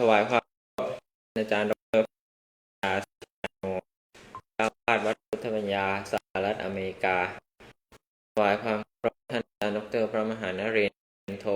วายความอาจารย์ดรเจ้าวาดวัดพุทธบัญญาสหรัฐอเมริกาถวายความเคารพท่านอาจารย์ดรพระมหานเรศวรโท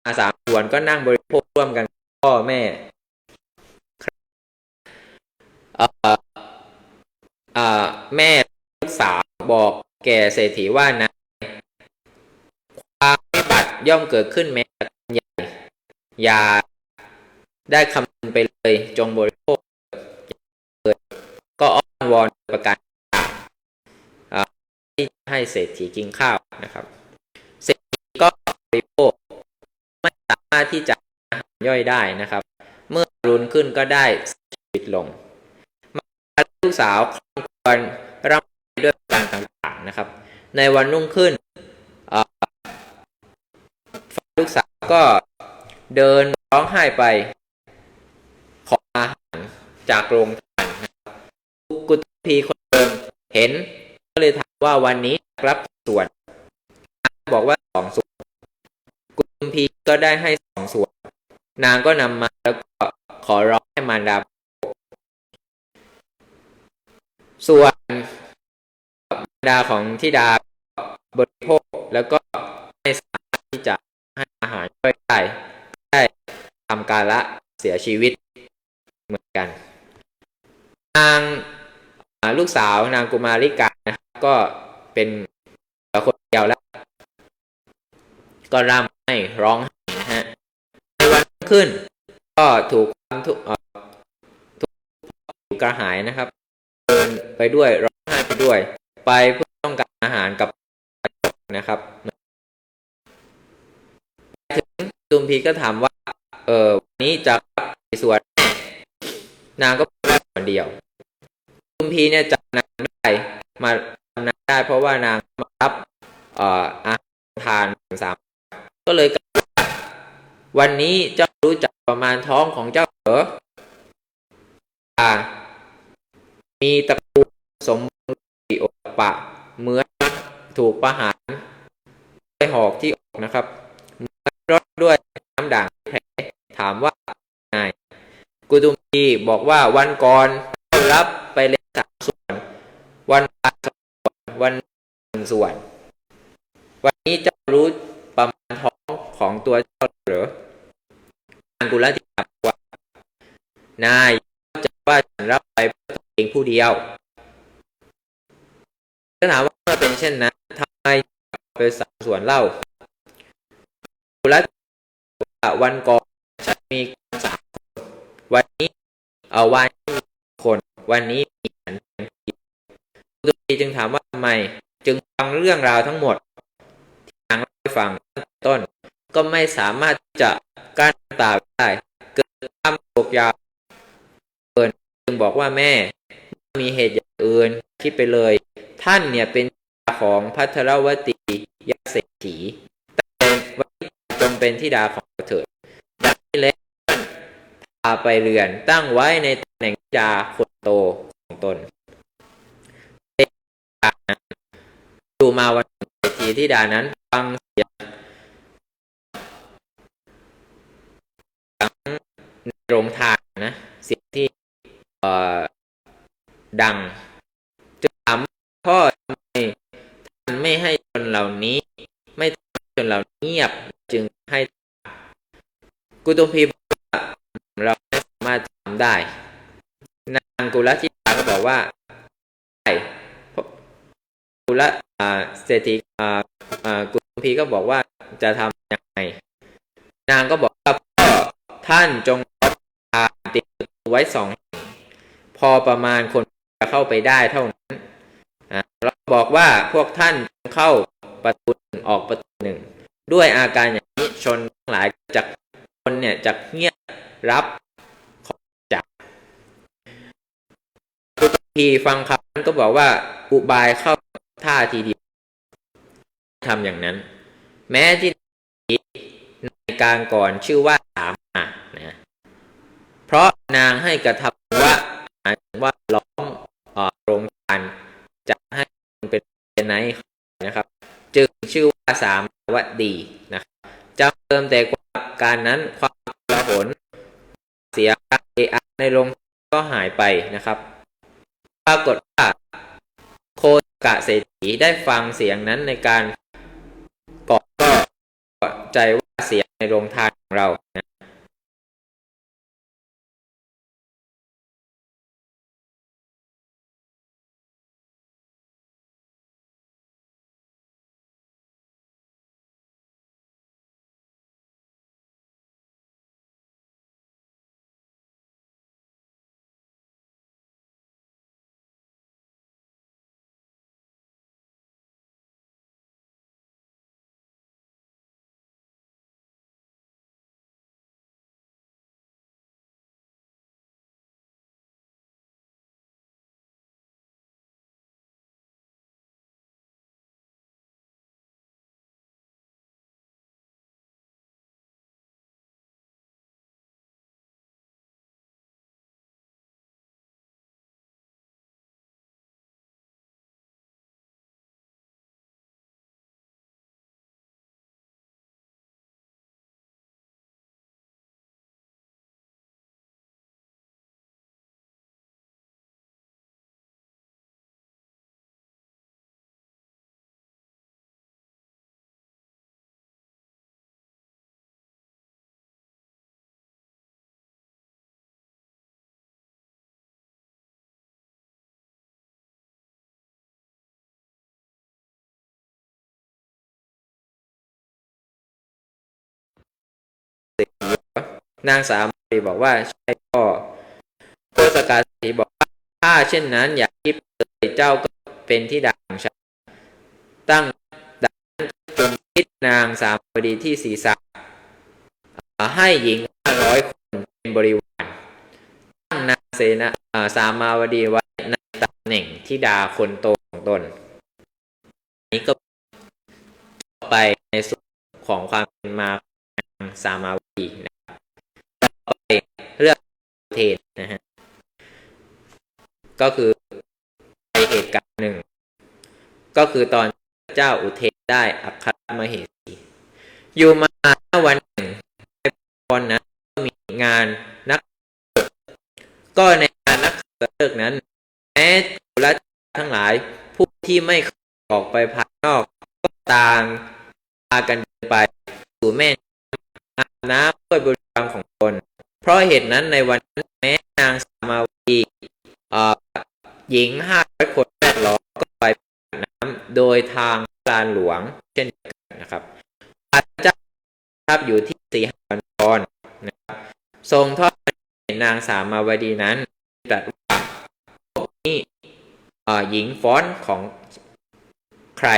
3 ส่วนก็นั่งบริโภคร่วมกันพ่อแม่แม่ลูกสาวบอกแก่เศรษฐีว่านะความวิบัติย่อมเกิดขึ้นแม้แต่คนใหญ่อย่าได้คำนึงไปเลยจงบริโภคก็อ้อนวอนประการที่ให้เศรษฐีกินข้าวนะครับเศรษฐีก็บริโภคไม่สามารถที่จะย่อยได้นะครับเมื่อรุนขึ้นก็ได้ชีวิตลงลูกสาวควรร่ำไปด้วยการต่างๆนะครับในวันรุ่งขึ้นลูกสาวก็เดินร้องไห้ไปขออาหารจากโรงทานกุฏพีคนเดิมเห็นก็เลยถามว่าวันนี้รับส่วนบอกว่า2 ส่วนกุฏพีก็ได้ให้2 ส่วนนางก็นำมาแล้วก็ขอร้องให้มารดาส่วนมารดาของธิดาบริโภคแล้วก็ไม่สามารถที่จะให้อาหารช่วยได้ทำกาละเสียชีวิตเหมือนกันนางลูกสาวนางกุมาริกานะครับก็เป็นคนเดียวแล้วก็ร่ำให้ร้องไห้นะฮะในวันขึ้นก็ถูกความทุกข์กระหายนะครับเดินไปด้วยร้องไห้ไปด้วยไปเพื่อต้องการอาหารกับนะครับถึงตุมพีก็ถามว่าวันนี้จะรับกี่ส่วนนางก็รับส่วนเดียวตุมพีเนี่ยจำนางไม่ได้มาจำนางได้เพราะว่านางมารับอาหารทาน3ก็เลยกล่าวว่าวันนี้เจ้ารู้จักประมาณท้องของเจ้าเหรอมีตระกูลสมบูรณ์โอปะเหมือนถูกประหารด้วยหอกที่อกนะครับเหมือนรดด้วยน้ำด่างแผลถามว่าไงกุตุมพีบอกว่าวันก่อนรับไปเลย3 ส่วนวันก่อน2 ส่วนวัน1 ส่วนวันนี้เจ้ารู้ประมาณท้องของตัวเจ้าหรือนางกุลธิดาบอกว่านายจะว่าฉันรับไปเพื่อตัวเองผู้เดียวก็ถามว่าเมื่อเป็นเช่นนั้นทำไมไป3 ส่วนเล่ากุลธิดาวันก่อนฉันมี3 คนวันนี้วันคนวันนี้มีฉันเป็นเพียงกุฏีจึงถามว่าทำไมจึงฟังเรื่องราวทั้งหมดที่นางเล่าให้ฟังต้นก็ไม่สามารถที่จะกั้นตาได้เกิดความโศกยาวจึงบอกว่าแม่มีเหตุอย่างอื่นคิดไปเลยท่านเนี่ยเป็นของภัทรวตียเศรษฐีแต่วันนี้จงเป็นธิดาของเถิดดังนี้แล้วพาไปเรือนตั้งไว้ในตำแหน่งธิดาคนโตของตนดูมาวันเศรษฐีธิดานั้นฟังเสียงในโรงทานนะเสียงที่ดังจึงถามพ่อทำไมท่านไม่ให้ชนเหล่านี้ไม่ทำให้ชนเหล่านี้เงียบจึงให้กุตุมพีบอกว่าเราไม่สามารถทำได้นางกุลธิดาก็บอกว่าใช่กุลเศรษฐีกุตุมพีก็บอกว่าจะทำยังไงนางก็บอกว่าพ่อท่านจงติดไว้2 พอประมาณคนจะเข้าไปได้เท่านั้นเราบอกว่าพวกท่านเข้าประตู1ออกประตู1ด้วยอาการอย่างนี้ชนทั้งหลายจากคนเนี่ยจะเงียบรับของจากกุฏีฟังคำนั้นก็บอกว่าอุบายเข้าท่าทีเดียวทำอย่างนั้นแม้ที่ในการก่อนชื่อว่าสามนะเพราะนางให้กระทำว่าล้อมโรงทานจะให้เป็นไหนนะครับจึงชื่อว่าสามวดีนะครับจะเติมแต่การนั้นความละหนเสียเอะในโรงก็หายไปนะครับปรากฏว่าโคตกะเศรษฐีได้ฟังเสียงนั้นในการก็ ใจว่าเสียในโรงทานของเรานะนางสาวมารีบอกว่าใช่พ่อโพสกาเศรษฐีบอกว่าถ้าเช่นนั้นอย่าคิดเลยเจ้าก็เป็นธิดาของฉันตั้งดังนั้นจงคิดนางสามาวดีที่ศีรษะให้หญิง500 คนเป็นบริวารตั้งนางเสนาสามาวดีไว้ในตำแหน่งธิดาคนโตของตนนี้ก็ไปในส่วนของความเป็นมาของสามาวดีนะครับต่อไปเรื่องเทศนะฮะก็คือในเหตุการณ์หนึ่งก็คือตอนเจ้าอุเทนได้อัครมเหสีอยู่มาวันหนึ่งในวันนั้นก็มีงานนักก็ในงานนักเลิกนั้นแม้กุลทั้งหลายผู้ที่ไม่ออกไปภายนอกก็ต่างพากันเดินไปสู่แม่อาบน้ำด้วยบริวารของตนเพราะเหตุนั้นในวันนั้นแม้นางสามาวดีหญิง500 คนแวดล้อมก็ไปน้ำโดยทางลานหลวงเช่นกันนะครับพระเจ้าทับอยู่ที่สีหวันทรนะครับทรงทอดนางสามาวดีนั้นตรัสว่าพวกนี้หญิงฟ้อนของใคร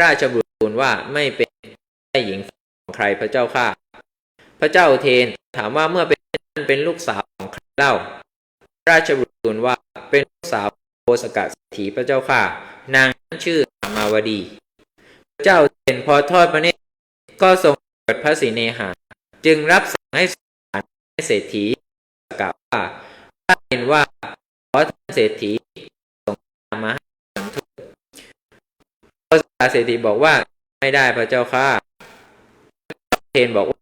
ราชบุตรทูลว่าไม่เป็นหญิงของใครพระเจ้าข้าพระเจ้าอุเทนถามว่าเมื่อเป็นลูกสาวของใครเล่าราชบุตรทูลว่าเป็นลูกสาวโพสกะเศรษฐีพระเจ้าข้านางนั้นชื่อสามาวดีพระเจ้าอุเทนพอทอดพระเนตรก็ทรงเกิดพระศรีเนหาจึงรับสั่งให้เศรษฐีกล่าวว่าถ้าเห็นว่าขอท่านเศรษฐีส่งมาให้พระเศรษฐีบอกว่าไม่ได้พระเจ้าข้าเทนบอกว่า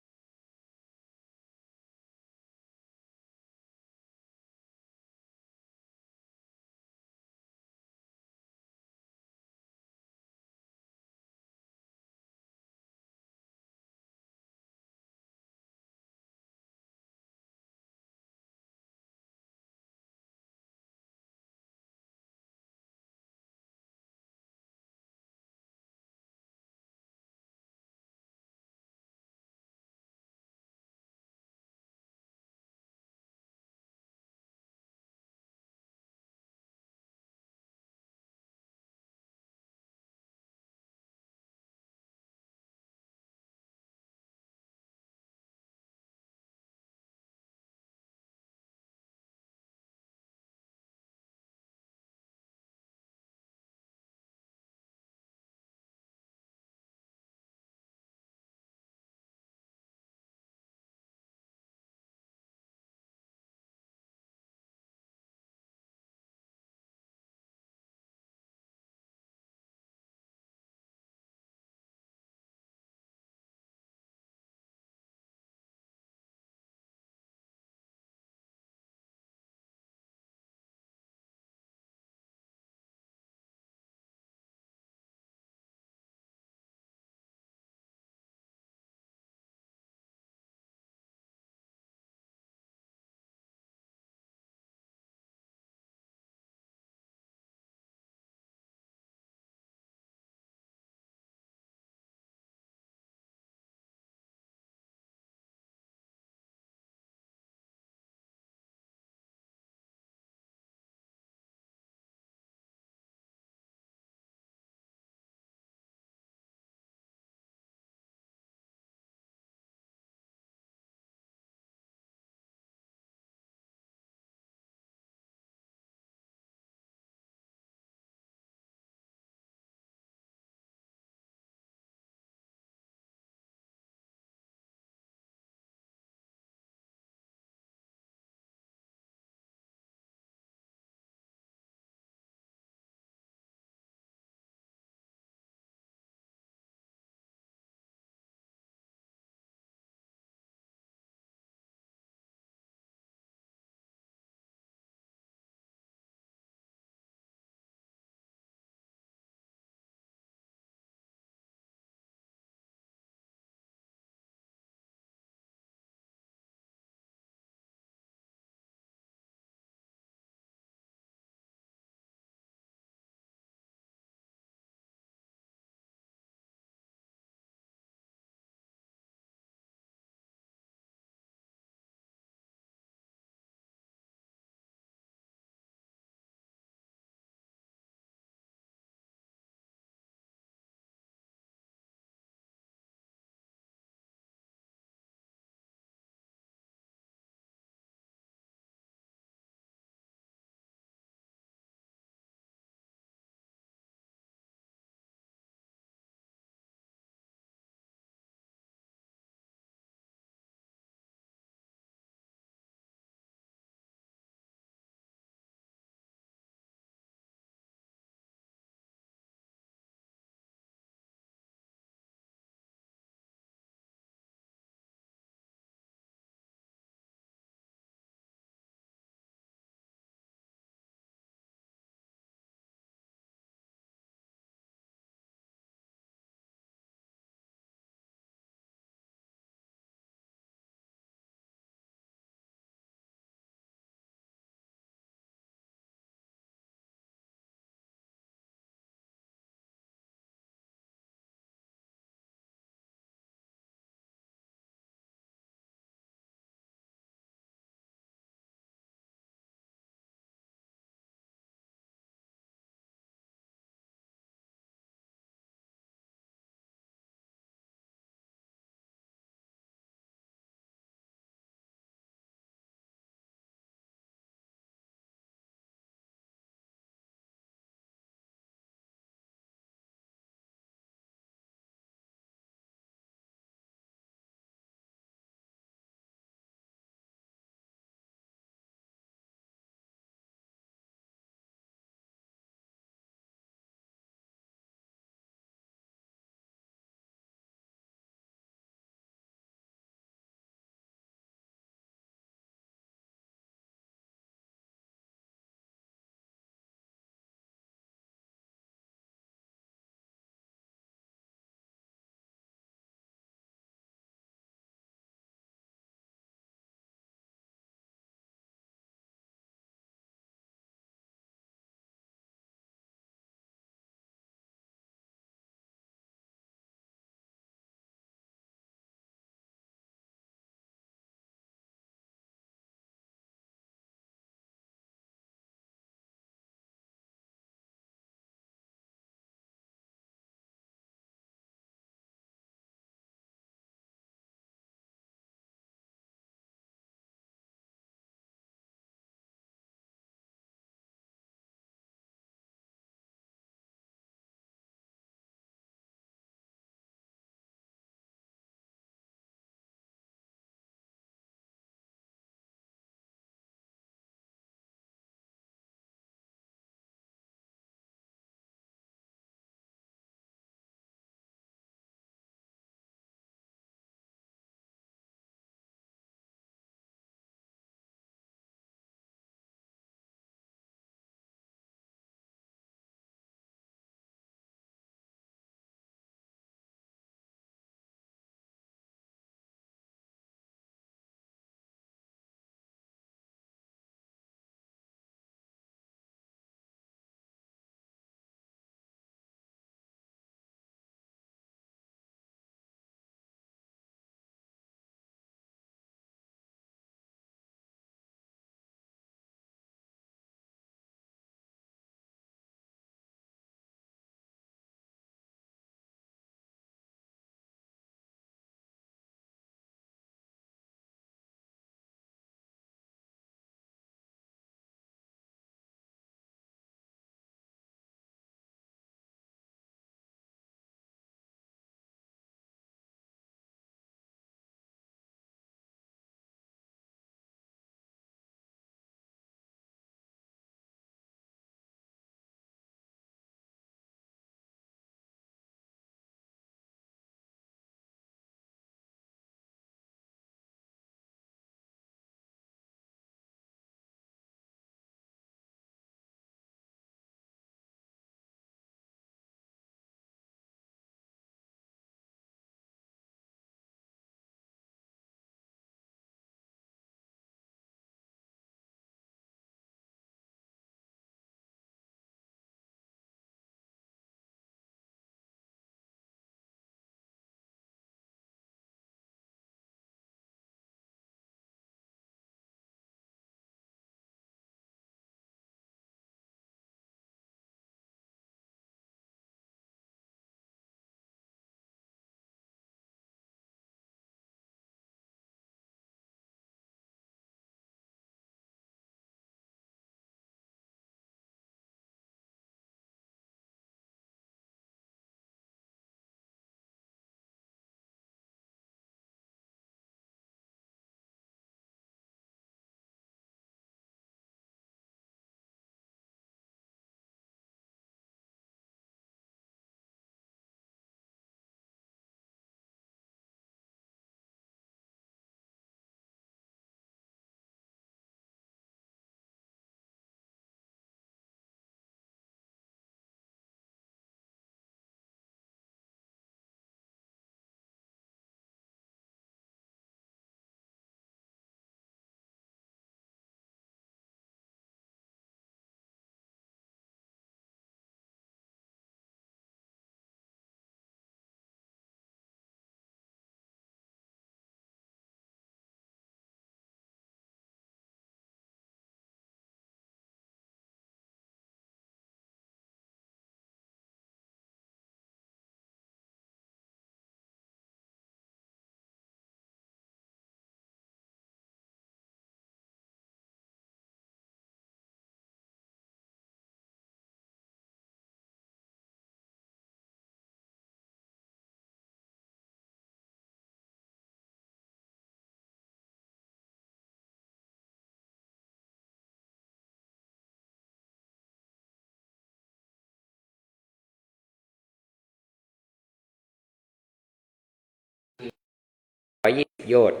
โยชน์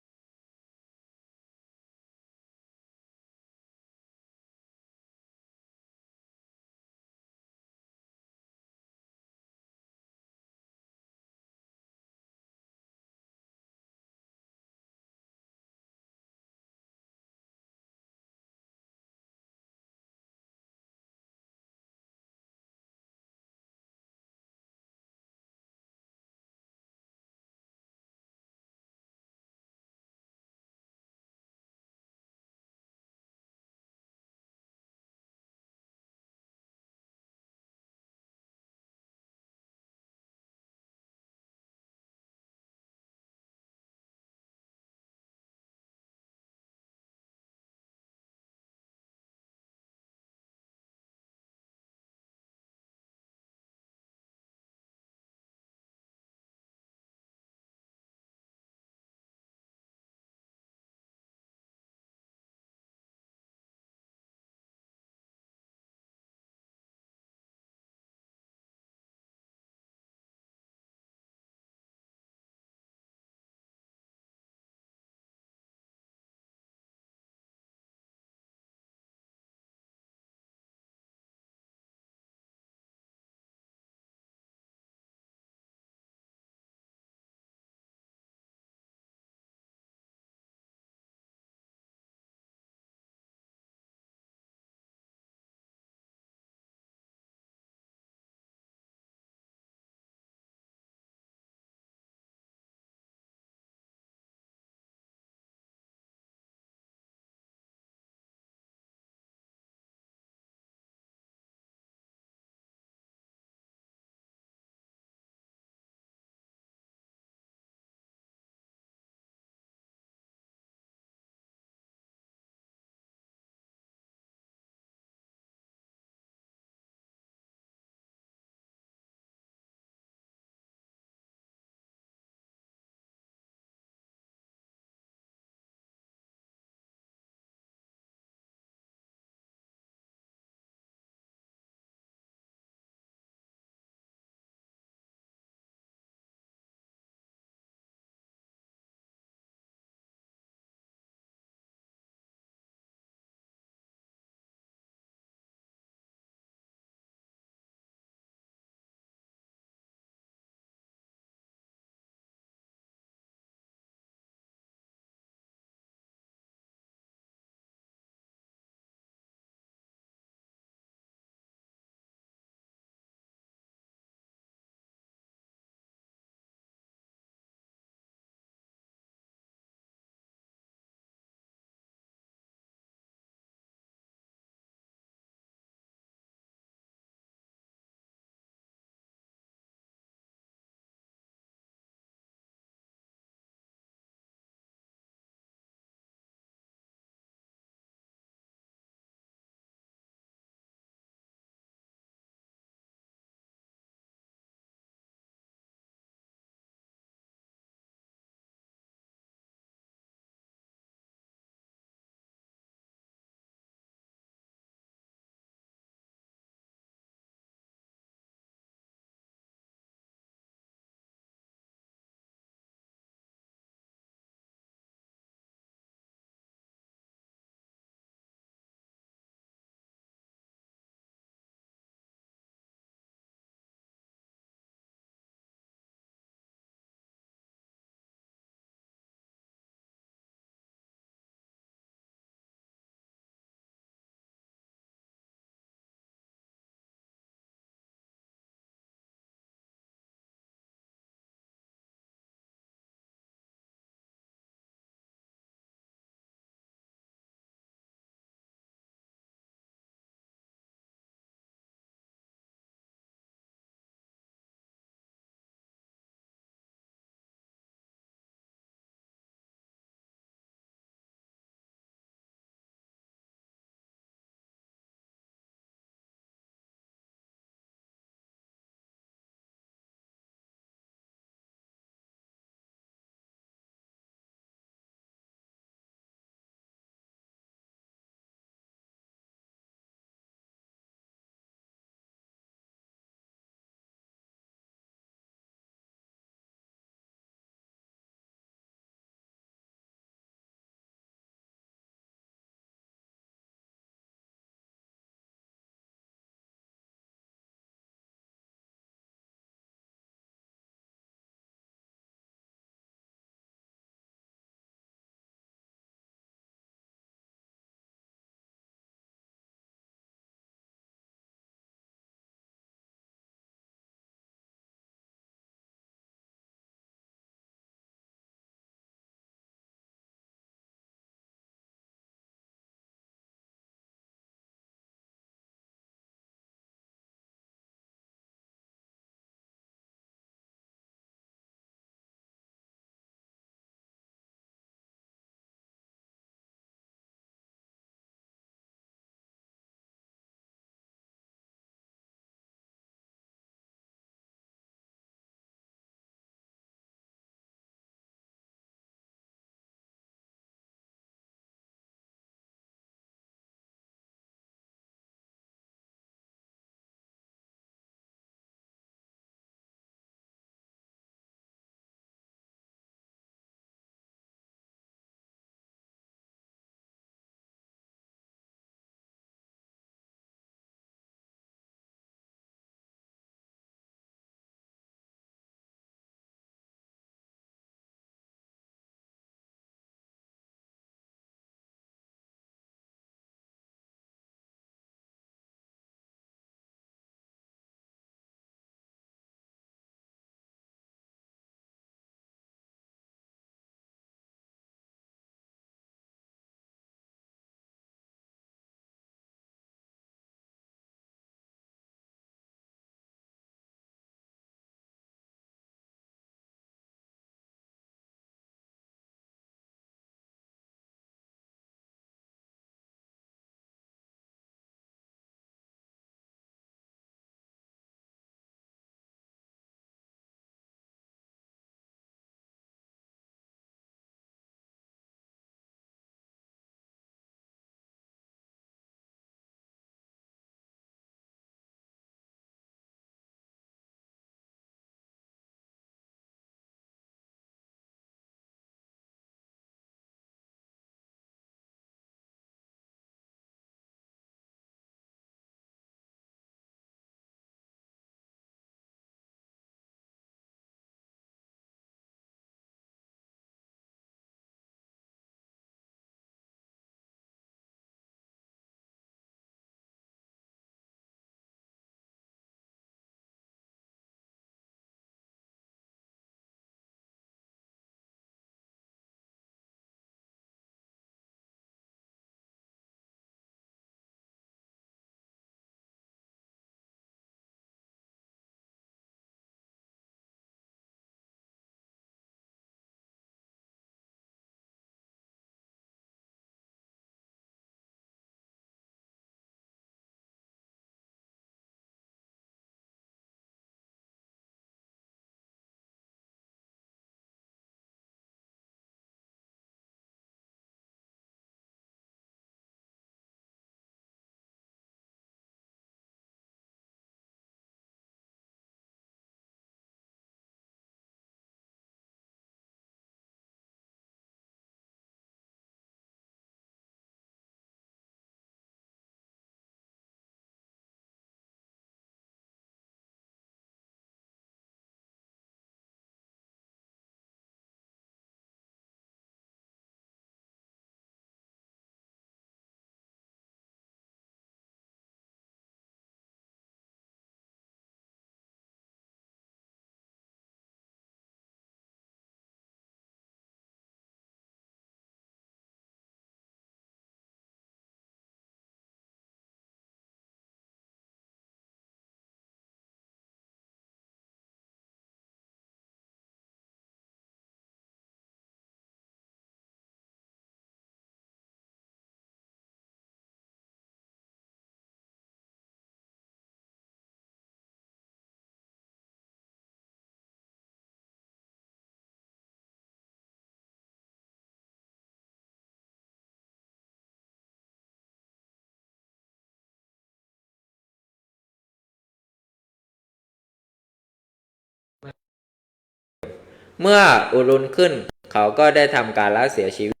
เมื่ออุรุณขึ้นเขาก็ได้ทำการละเสียชีวิต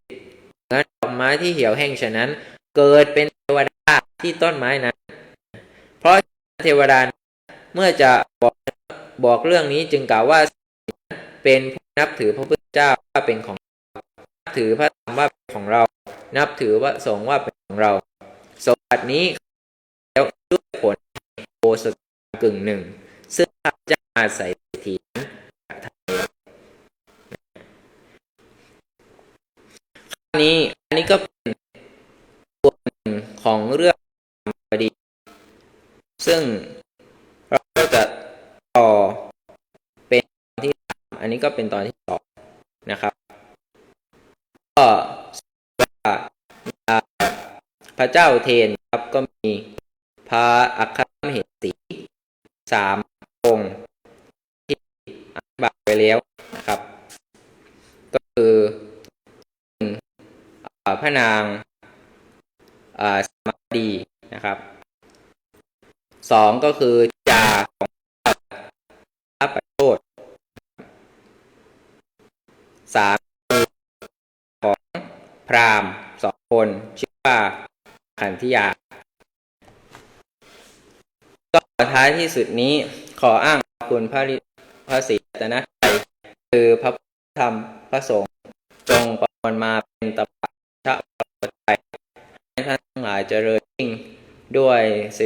เหมือนดอกไม้ที่เหี่ยวแห้งฉะนั้นเกิดเป็นเทวดาที่ต้นไม้นั้นเพราะเทวดาเมื่อจะบอกเรื่องนี้จึงกล่าวว่าเป็นผู้นับถือพระพุทธเจ้าว่าเป็นของนับถือพระธรรมว่าเป็นของเรานับถือพระสงฆ์ว่าเป็นของเราสมบัตินี้แล้วด้วยผลโอสถกึ่งหนึ่งซึ่งพระเจ้าอาศัยทีนั้นอันนี้ก็เป็นส่วนหนึ่งของเรื่องบดีซึ่งเราก็จะต่อเป็นตอนที่3อันนี้ก็เป็นตอนที่2นะครับก็พระเจ้าเทนครับก็มีพระอัครมเหสี3 องค์ที่อธิบายไปแล้วนะครับก็คือพระนางสมาดีนะครับ2ก็คือจาของพระประโชด3ของพราหมณ์2 คนชื่อว่าขันธิยาก็ท้ายที่สุดนี้ขออ้างคุณพระศรีรัตนตรัยคือพระพุทธธรรมพระสงฆ์จงประมวลมาเป็นตบะชะปะไตรให้ท่านทั้งหลายเจริญยิ่งด้วยสิ